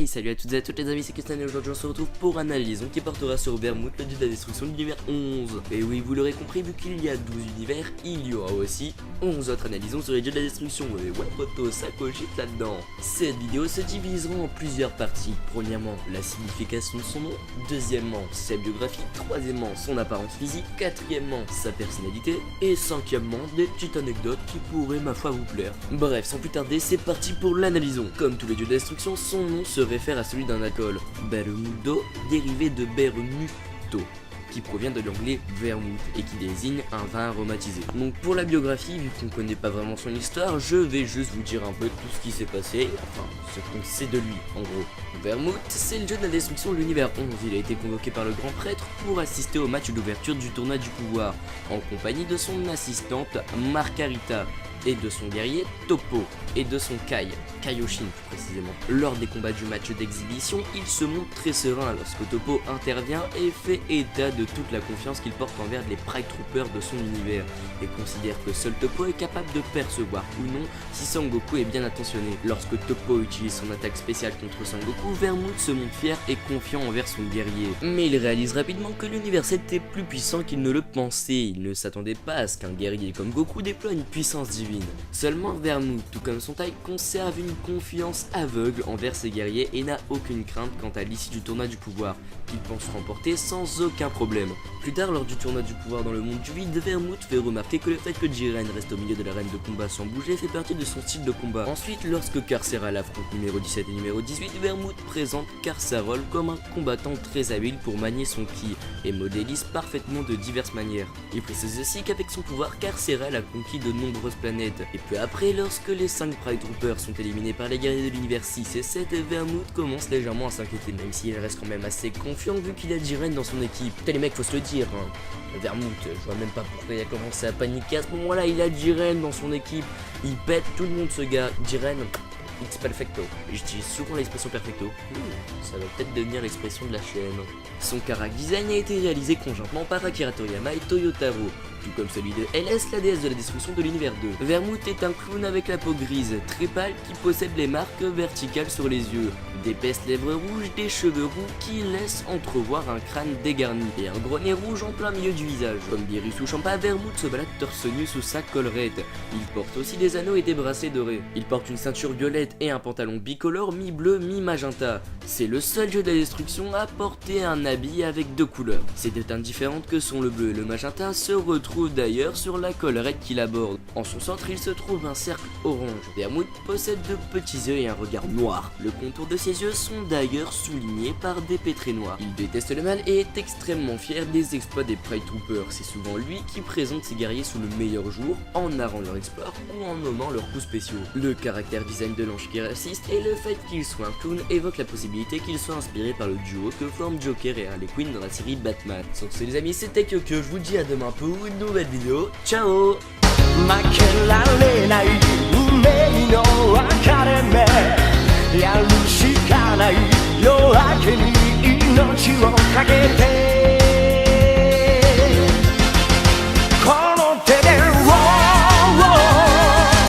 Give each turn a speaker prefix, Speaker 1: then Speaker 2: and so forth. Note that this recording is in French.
Speaker 1: Hey, salut à toutes et à toutes les amis, c'est Kestan et aujourd'hui on se retrouve pour un analyse qui portera sur Vermouth, le dieu de la destruction de l'univers 11. Et oui, vous l'aurez compris, vu qu'il y a 12 univers, il y aura aussi 11 autres analysons sur les dieux de la destruction. Et ouais, potos, ça cogite là-dedans. Cette vidéo se divisera en plusieurs parties. Premièrement, la signification de son nom. Deuxièmement, sa biographie. Troisièmement, son apparence physique. Quatrièmement, sa personnalité. Et cinquièmement, des petites anecdotes qui pourraient ma foi vous plaire. Bref, sans plus tarder, c'est parti pour l'analysons. Comme tous les dieux de la destruction, son nom se réfère à celui d'un alcool, Bermudo, dérivé de Bermuto, qui provient de l'anglais vermouth et qui désigne un vin aromatisé. Donc pour la biographie, vu qu'on connaît pas vraiment son histoire, je vais juste vous dire un peu tout ce qui s'est passé, enfin ce qu'on sait de lui en gros. Vermouth, c'est le dieu de la destruction de l'univers 11, il a été convoqué par le grand prêtre pour assister au match d'ouverture du tournoi du pouvoir, en compagnie de son assistante Margarita, et de son guerrier Topo, et de son Kaioshin plus précisément. Lors des combats du match d'exhibition, il se montre très serein lorsque Topo intervient et fait état de toute la confiance qu'il porte envers les Pride Troopers de son univers, et considère que seul Topo est capable de percevoir ou non si Sangoku est bien attentionné. Lorsque Topo utilise son attaque spéciale contre Sangoku, Vermouth se montre fier et confiant envers son guerrier. Mais il réalise rapidement que l'univers était plus puissant qu'il ne le pensait, il ne s'attendait pas à ce qu'un guerrier comme Goku déploie une puissance divine. Seulement Vermouth, tout comme son taille, conserve une confiance aveugle envers ses guerriers et n'a aucune crainte quant à l'issue du tournoi du pouvoir, qu'il pense remporter sans aucun problème. Plus tard, lors du tournoi du pouvoir dans le monde du vide, Vermouth fait remarquer que le fait que Jiren reste au milieu de l'arène de combat sans bouger fait partie de son style de combat. Ensuite, lorsque Carceral affronte numéro 17 et numéro 18, Vermouth présente Carceral comme un combattant très habile pour manier son ki et modélise parfaitement de diverses manières. Il précise aussi qu'avec son pouvoir, Carceral a conquis de nombreuses planètes. Et peu après, lorsque les 5 Pride Troopers sont éliminés par les guerriers de l'univers 6 et 7, Vermouth commence légèrement à s'inquiéter, même s'il reste quand même assez confiant vu qu'il a Jiren dans son équipe. Putain les mecs, faut se le dire, hein. Vermouth, je vois même pas pourquoi il a commencé à paniquer à ce moment-là, il a Jiren dans son équipe, il pète tout le monde ce gars. Jiren, it's perfecto. J'utilise souvent l'expression perfecto. Ça va peut-être devenir l'expression de la chaîne. Son character design a été réalisé conjointement par Akira Toriyama et Toyotaro, tout comme celui de LS, la déesse de la destruction de l'univers 2. Vermouth est un clown avec la peau grise, très pâle, qui possède les marques verticales sur les yeux, d'épaisses lèvres rouges, des cheveux roux qui laissent entrevoir un crâne dégarni, et un gros nez rouge en plein milieu du visage. Comme Beerus ou Champa, Vermouth se balade torse nu sous sa collerette. Il porte aussi des anneaux et des bracelets dorés. Il porte une ceinture violette et un pantalon bicolore mi-bleu, mi-magenta. C'est le seul dieu de la destruction à porter un habit avec deux couleurs. Ces deux teintes différentes que sont le bleu et le magenta se retrouvent d'ailleurs sur la collerette qu'il aborde. En son centre, il se trouve un cercle orange. Vermouth possède de petits yeux et un regard noir. Le contour de ses yeux sont d'ailleurs soulignés par des pets très noirs. Il déteste le mal et est extrêmement fier des exploits des Pride Troopers. C'est souvent lui qui présente ses guerriers sous le meilleur jour, en narrant leurs exploits ou en nommant leurs coups spéciaux. Le caractère design de l'ange qui raciste et le fait qu'il soit un clown évoque la possibilité qu'il soit inspiré par le duo que forment Joker et Harley Quinn dans la série Batman. Sur ce les amis, c'était que je vous dis à demain pour une nouvelle vidéo. Ciao.
Speaker 2: 負けられない運命の分かれ目やるしかない夜明けに命をかけて